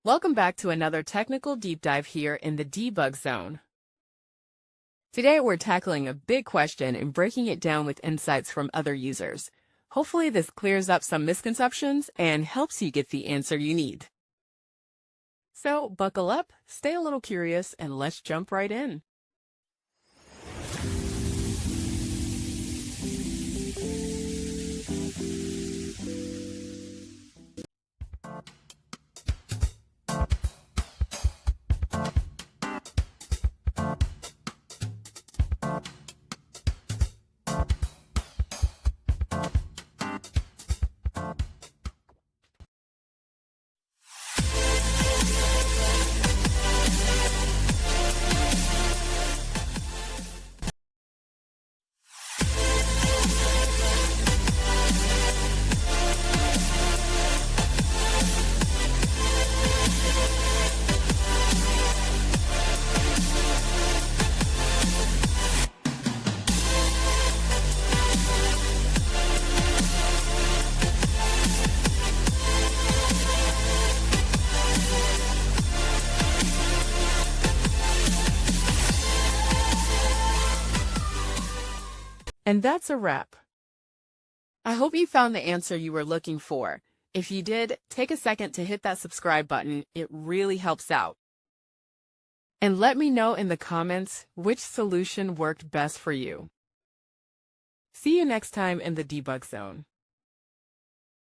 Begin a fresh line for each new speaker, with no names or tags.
Welcome back to another technical deep dive here in the debug zone. Today we're tackling a big question and breaking it down with insights from other users. Hopefully this clears up some misconceptions and helps you get the answer you need. So buckle up, stay a little curious, and let's jump right in. And that's a wrap. I hope you found the answer you were looking for. If you did, take a second to hit that subscribe button. It really helps out. And let me know in the comments which solution worked best for you. See you next time in the debug zone.